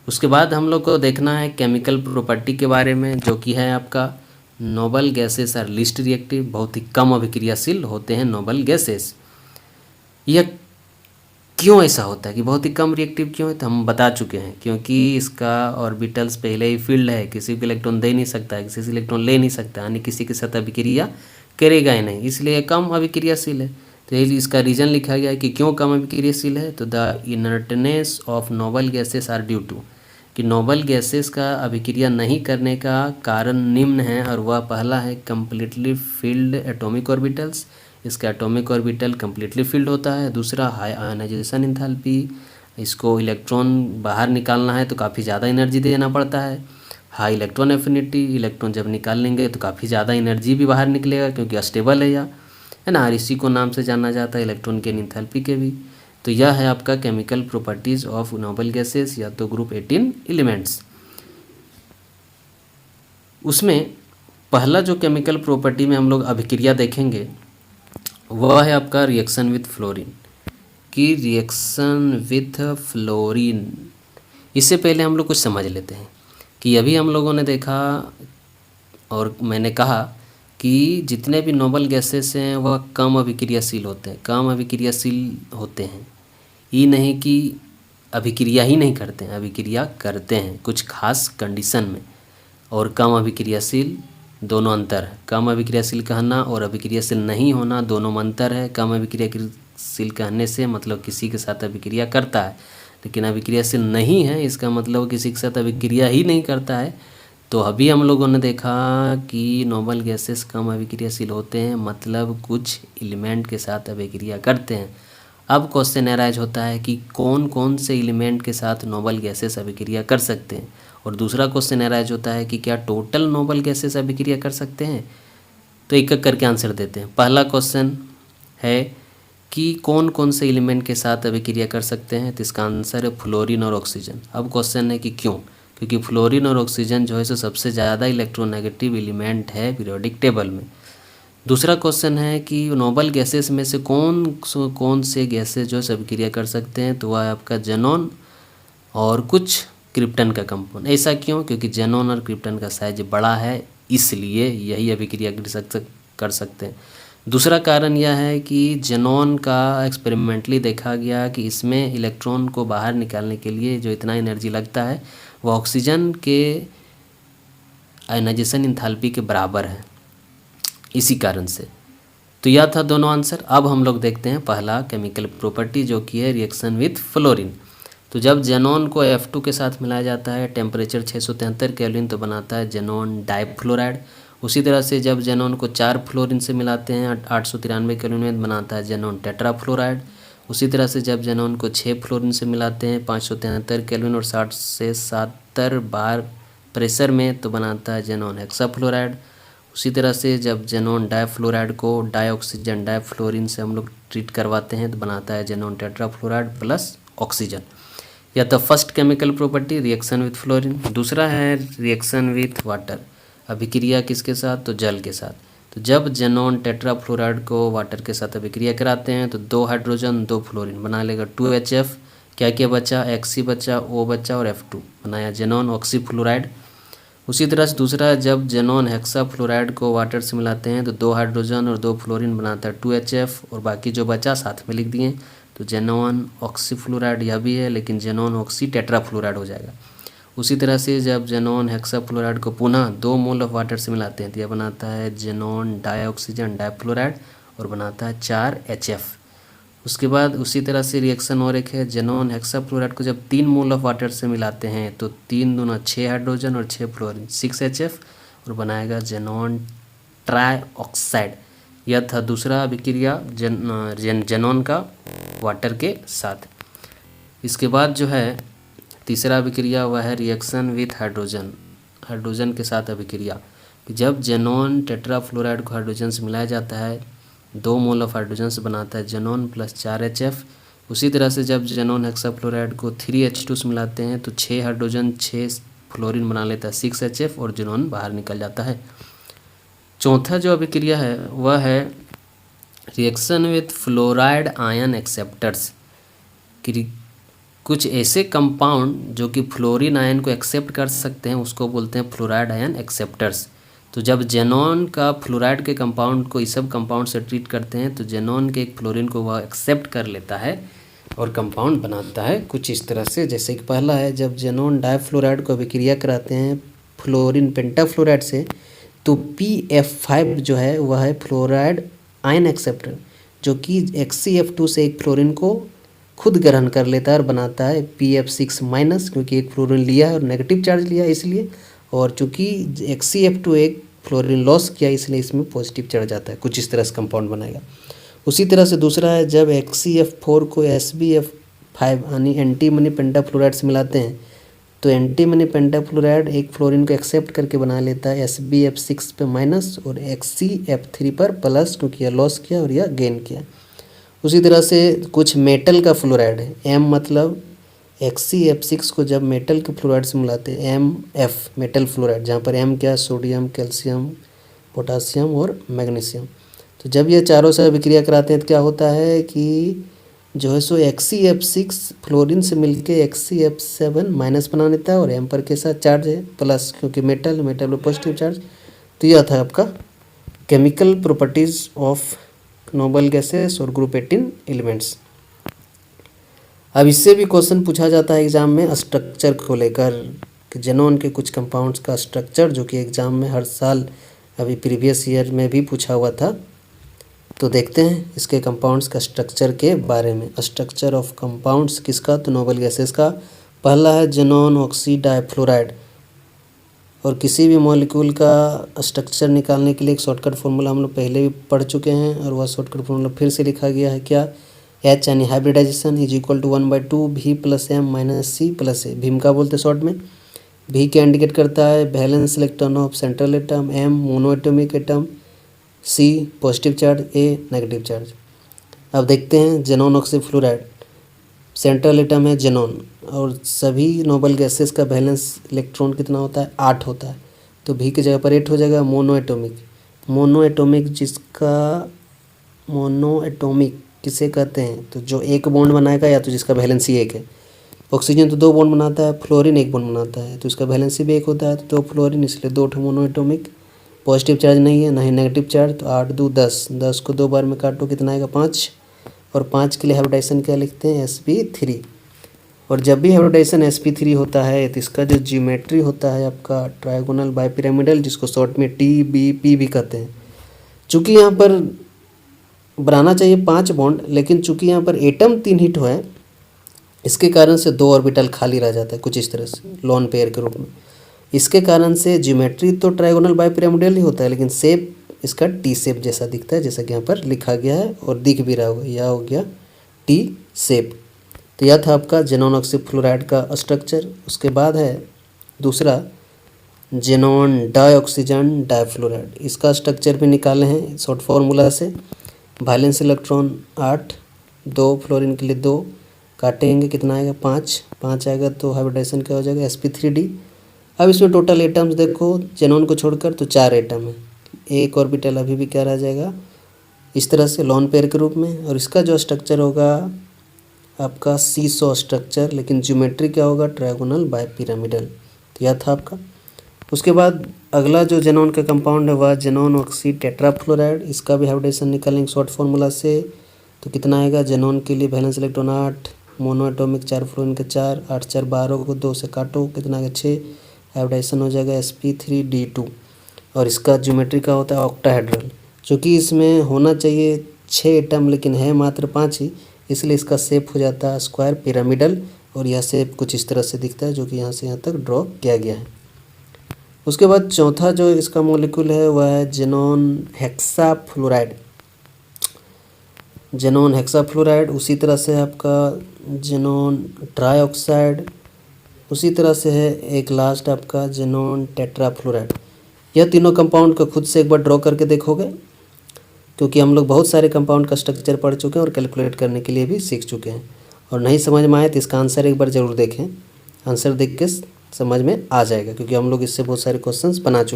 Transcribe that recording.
उसके बाद हम लोग को देखना है केमिकल प्रॉपर्टी के बारे में, जो कि है आपका noble gases are least reactive, बहुत ही कम अभिक्रियाशील होते हैं नोबल गैसेस। यह क्यों ऐसा होता है कि बहुत ही कम रिएक्टिव क्यों है, तो हम बता चुके हैं, क्योंकि इसका ऑर्बिटल्स पहले ही फील्ड है, किसी को इलेक्ट्रॉन दे नहीं सकता है, किसी से इलेक्ट्रॉन ले नहीं सकता, यानी किसी के साथ अभिक्रिया करेगा ही नहीं, इसलिए कम अभिक्रियाशील है। तो ये इसका रीज़न लिखा गया है कि क्यों कम अभिक्रियाशील है। तो the inertness of noble gases are due to, कि नोबल गैसेस का अभिक्रिया नहीं करने का कारण निम्न है, और वह पहला है कंप्लीटली फील्ड एटॉमिक ऑर्बिटल्स, इसका एटॉमिक ऑर्बिटल कंप्लीटली फील्ड होता है। दूसरा हाई आयोनाइजेशन एंथैल्पी, इसको इलेक्ट्रॉन बाहर निकालना है तो काफ़ी ज़्यादा एनर्जी देना पड़ता है। हाई इलेक्ट्रॉन एफिनिटी, इलेक्ट्रॉन जब निकाल लेंगे तो काफ़ी ज़्यादा एनर्जी भी बाहर निकलेगा क्योंकि अस्टेबल है यह, है ना। इसी को नाम से जाना जाता है इलेक्ट्रॉन के एंथैल्पी के भी। तो यह है आपका chemical properties of noble gases या तो ग्रुप 18 एलिमेंट्स। उसमें पहला जो केमिकल प्रॉपर्टी में हम लोग अभिक्रिया देखेंगे वह है आपका रिएक्शन विथ फ्लोरीन, की रिएक्शन विथ फ्लोरीन। इससे पहले हम लोग कुछ समझ लेते हैं कि अभी हम लोगों ने देखा और मैंने कहा कि जितने भी नोबल गैसेस हैं वह कम अभिक्रियाशील होते हैं, कम अभिक्रियाशील होते हैं, ये नहीं कि अभिक्रिया ही नहीं करते हैं, अभिक्रिया करते हैं कुछ खास कंडीशन में। और कम अभिक्रियाशील दोनों अंतर है, कम अभिक्रियाशील कहना और अभिक्रियाशील नहीं होना दोनों में अंतर है। कम अभिक्रियाशील कहने से मतलब किसी के साथ अभिक्रिया करता है, लेकिन अभिक्रियाशील नहीं है इसका मतलब किसी के साथ अभिक्रिया ही नहीं करता है। तो अभी हम लोगों ने देखा कि नोबल गैसेस कम अभिक्रियाशील होते हैं, मतलब कुछ एलिमेंट के साथ अभिक्रिया करते हैं। अब क्वेश्चन अराइज होता है कि कौन कौन से एलिमेंट के साथ नोबल गैसेस अभिक्रिया कर सकते हैं, और दूसरा क्वेश्चन अराइज होता है कि क्या टोटल नोबल गैसेस अभिक्रिया कर सकते हैं। तो एक एक करके आंसर देते हैं। पहला क्वेश्चन है कि कौन कौन से एलिमेंट के साथ अभिक्रिया कर सकते हैं, तो इसका आंसर है फ्लोरीन और ऑक्सीजन। अब क्वेश्चन है कि क्यों, क्योंकि फ्लोरीन और ऑक्सीजन जो है सो सबसे ज़्यादा इलेक्ट्रोनेगेटिव एलिमेंट है पीरियोडिक टेबल में। दूसरा क्वेश्चन है कि नोबल गैसेस में से कौन से गैसेस जो अभिक्रिया कर सकते हैं, तो वह है आपका जेनॉन और कुछ क्रिप्टन का कंपाउंड। ऐसा क्यों, क्योंकि जेनॉन और क्रिप्टन का साइज बड़ा है, इसलिए यही अभिक्रिया कर सकते हैं। दूसरा कारण यह है कि जेनॉन का एक्सपेरिमेंटली देखा गया कि इसमें इलेक्ट्रॉन को बाहर निकालने के लिए जो इतना एनर्जी लगता है वह ऑक्सीजन के आयोनाइजेशन एंथैल्पी के बराबर है, इसी कारण से। तो यह था दोनों आंसर। अब हम लोग देखते हैं पहला केमिकल प्रॉपर्टी जो कि है रिएक्शन विथ फ्लोरीन। तो जब जेनॉन को F2 के साथ मिलाया जाता है टेम्परेचर 673 केल्विन तो बनाता है जेनॉन डाइफ्लोराइड। उसी तरह से जब जेनॉन को 4 फ्लोरीन से मिलाते हैं 893 केल्विन में बनाता है जेनॉन टेट्राफ्लोराइड। उसी तरह से जब जेनॉन को 6 फ्लोरीन से मिलाते हैं 573 केल्विन और 60 से 70 बार प्रेशर में तो बनाता है जेनॉन हेक्साफ्लोराइड। उसी तरह से जब जेनॉन डाइफ्लोराइड को डाइऑक्सीजन डाइफ्लोरीन से हम लोग ट्रीट करवाते हैं तो बनाता है जेनॉन टेट्राफ्लोराइड प्लस ऑक्सीजन। या तो first chemical property reaction with fluorine. दूसरा है रिएक्शन विथ वाटर, अभिक्रिया किसके साथ, तो जल के साथ। तो जब जेनॉन टेट्राफ्लोराइड को वाटर के साथ अभिक्रिया कराते हैं तो 2 हाइड्रोजन 2 फ्लोरीन बना लेगा 2HF। क्या क्या बचा, एक्सी बचा, O बचा और F2 बनाया जेनॉन ऑक्सीफ्लोराइड। उसी तरह से दूसरा जब जेनॉन हेक्साफ्लोराइड को वाटर से मिलाते हैं तो 2 हाइड्रोजन और 2 फ्लोरीन बनाता है 2HF और बाकी जो बचा साथ में लिख दिए तो जेनॉन ऑक्सीफ्लोराइड यह भी है, लेकिन जेनॉन ऑक्सी टेट्राफ्लोराइड हो जाएगा। उसी तरह से जब जेनॉन हेक्साफ्लोराइड को पुनः 2 मोल ऑफ वाटर से मिलाते हैं तो यह बनाता है जेनॉन डाइऑक्सीजन डाइफ्लोराइड और बनाता है 4HF। उसके बाद उसी तरह से रिएक्शन और एक है जेनॉन हेक्साफ्लोराइड को जब 3 मोल ऑफ वाटर से मिलाते हैं तो 3 दूना 6 हाइड्रोजन और 6 फ्लोरीन 6HF और बनाएगा जेनॉन ट्राइऑक्साइड। यह था दूसरा अभिक्रिया जेनॉन का वाटर के साथ। इसके बाद जो है तीसरा अभिक्रिया वह है रिएक्शन विथ हाइड्रोजन, हाइड्रोजन के साथ अभिक्रिया। जब जेनॉन टेट्राफ्लोराइड को हाइड्रोजन से मिलाया जाता है 2 मोल ऑफ हाइड्रोजन से बनाता है जेनॉन प्लस 4HF। उसी तरह से जब जेनॉन हेक्साफ्लोराइड को 3H2 से मिलाते हैं तो 6 हाइड्रोजन 6 फ्लोरीन बना लेता है 6HF और जेनॉन बाहर निकल जाता है। चौथा जो अभिक्रिया है वह है reaction with fluoride ion acceptors. कुछ ऐसे कंपाउंड जो कि फ्लोरीन आयन को एक्सेप्ट कर सकते हैं उसको बोलते हैं फ्लोराइड आयन एक्सेप्टर्स। तो जब जेनॉन का फ्लोराइड के कंपाउंड को इस सब कंपाउंड से ट्रीट करते हैं तो जेनॉन के एक फ्लोरीन को वह एक्सेप्ट कर लेता है और कंपाउंड बनाता है कुछ इस तरह से। जैसे कि पहला है, जब जेनॉन डाइफ्लोराइड को अभिक्रिया कराते हैं फ्लोरीन पेंटाफ्लोराइड से तो PF5 जो है वह है फ्लोराइड आयन एक्सेप्टर, जो कि HCF2 से एक फ्लोरीन को खुद ग्रहण कर लेता है और बनाता है PF6 माइनस, क्योंकि एक फ्लोरीन लिया है और नेगेटिव चार्ज लिया इसलिए, और चूँकि HCF2 एक फ्लोरीन लॉस किया इसलिए इसमें पॉजिटिव चढ़ जाता है। कुछ इस तरह से कंपाउंड बनेगा। उसी तरह से दूसरा है, जब HCF4 को SbF5 यानी एंटीमनी पेंटाफ्लोराइड से मिलाते हैं तो एंटीमनी पेंटाफ्लोराइड एक फ्लोरीन को एक्सेप्ट करके बना लेता है SbF6 पे माइनस और HCF3 पर प्लस, क्योंकि यह लॉस किया और यह गेन किया। उसी तरह से कुछ मेटल का फ्लोराइड है, M मतलब HCF6 को जब मेटल के फ्लोराइड से मिलाते हैं MF मेटल फ्लोराइड, जहाँ पर M क्या, सोडियम, कैल्शियम, पोटासियम और मैग्नीशियम। तो जब ये चारों से अभिक्रिया कराते हैं तो क्या होता है कि जो है सो HCF6 फ्लोरीन से मिलके HCF7 माइनस बना देता है और M पर के साथ चार्ज है प्लस, क्योंकि मेटल में पॉजिटिव चार्ज। तो यह था आपका chemical properties of noble gases और ग्रुप 18 एलिमेंट्स। अब इससे भी क्वेश्चन पूछा जाता है एग्जाम में स्ट्रक्चर को लेकर कि जेनॉन के कुछ कंपाउंड्स का स्ट्रक्चर, जो कि एग्जाम में हर साल अभी प्रीवियस ईयर में भी पूछा हुआ था। तो देखते हैं इसके कंपाउंड्स का स्ट्रक्चर के बारे में। स्ट्रक्चर ऑफ कंपाउंड्स किसका, तो नोबल गैसेस का। पहला है जेनॉन ऑक्सी डाइफ्लोराइड, और किसी भी मॉलिक्यूल का स्ट्रक्चर निकालने के लिए एक शॉर्टकट फार्मूला हम लोग पहले भी पढ़ चुके हैं और वह शॉर्टकट फार्मूला फिर से लिखा गया है क्या, H यानी hybridization is equal to 1/2 V + M - C + A। भीम का बोलते शॉर्ट में। V क्या इंडिकेट करता है, valence electron of central atom, M monoatomic atom, C positive charge, A negative charge. अब देखते हैं जेनॉन ऑक्सीफ्लोराइड, सेंट्रल एटम है जेनॉन और सभी नोबल गैसेस का वैलेंस इलेक्ट्रॉन कितना होता है, 8 होता है। तो V की जगह पर 8 हो जाएगा। मोनोएटॉमिक किसे कहते हैं, तो जो एक बॉन्ड बनाएगा या तो जिसका वैलेंसी 1 है। ऑक्सीजन तो 2 बॉन्ड बनाता है, फ्लोरीन 1 बॉन्ड बनाता है, तो इसका वैलेंसी भी 1 होता है, तो 2 फ्लोरीन इसलिए 2 मोनोएटॉमिक। पॉजिटिव चार्ज नहीं है ना ही नेगेटिव चार्ज, तो 8 2 10, 10 को 2 बार में काटो कितना आएगा 5, और 5 के लिए हाइब्रिडाइजेशन क्या लिखते हैं sp3। और जब भी हाइब्रिडाइजेशन sp3 होता है तो इसका जो ज्योमेट्री होता है आपका ट्रायगोनल बाइपिरामिडल, जिसको शॉर्ट में TBP भी कहते हैं। चूँकि यहाँ पर बनाना चाहिए 5 बॉन्ड, लेकिन चूँकि यहाँ पर एटम 3 हिट हुआ है इसके कारण से 2 ऑर्बिटल खाली रह जाता है कुछ इस तरह से लोन पेयर के रूप में। इसके कारण से ज्योमेट्री तो ट्रायगोनल बाइपिरामिडल ही होता है, लेकिन शेप इसका टी शेप जैसा दिखता है, जैसा कि यहाँ पर लिखा गया है और दिख भी रहा होगा, यह हो गया टी शेप। तो यह था आपका जेनॉन ऑक्सीफ्लोराइड का स्ट्रक्चर। उसके बाद है दूसरा जेनॉन डाइऑक्सीजन डाइफ्लोराइड, इसका स्ट्रक्चर भी निकाले हैं शॉर्ट फार्मूला से। वैलेंस इलेक्ट्रॉन 8, 2 फ्लोरीन के लिए 2, काटेंगे कितना आएगा 5 आएगा, तो हाइब्रिडाइजेशन क्या हो जाएगा sp3d। अब इसमें टोटल एटम्स देखो जेनॉन को छोड़कर तो 4 एटम है, एक ऑर्बिटल अभी भी क्या रह जाएगा इस तरह से लोन पेयर के रूप में। और इसका जो स्ट्रक्चर होगा आपका सीसॉ स्ट्रक्चर, लेकिन ज्योमेट्री क्या होगा ट्रायगोनल बाइपिरामिडल। तो यह था आपका। उसके बाद अगला जो जेनॉन का कंपाउंड है वह जेनॉन ऑक्सी टेट्राफ्लोराइड, इसका भी हाइब्रिडाइजेशन निकालेंगे शॉर्ट फार्मूला से। तो कितना आएगा, जेनॉन के लिए वैलेंस इलेक्ट्रॉन 8, मोनोएटॉमिक 4 फ्लोरीन के 4, 8 4 12 को 2 से काटो कितना आएगा 6, हाइब्रिडाइजेशन हो जाएगा sp3d2। और इसका ज्योमेट्री का होता है ऑक्टाहेड्रल, चूँकि इसमें होना चाहिए 6 एटम लेकिन है मात्र 5 ही, इसलिए इसका शेप हो जाता है स्क्वायर पिरामिडल। और यह शेप कुछ इस तरह से दिखता है जो कि यहाँ से यहाँ तक ड्रॉ किया गया है। उसके बाद चौथा जो इसका मॉलिक्यूल है वह है जेनॉन हेक्साफ्लोराइड। जेनॉन हेक्साफ्लोराइड, उसी तरह से आपका जेनॉन ट्राइऑक्साइड, उसी तरह से है एक लास्ट आपका जेनॉन टेट्राफ्लोराइड। यह तीनों कंपाउंड को खुद से एक बार ड्रॉ करके देखोगे, क्योंकि हम लोग बहुत सारे कंपाउंड का स्ट्रक्चर पढ़ चुके हैं और कैलकुलेट करने के लिए भी सीख चुके हैं। और नहीं समझ में आए तो इसका आंसर एक बार ज़रूर देखें, आंसर देख के समझ में आ जाएगा, क्योंकि हम लोग इससे बहुत सारे क्वेश्चंस बना चुके हैं।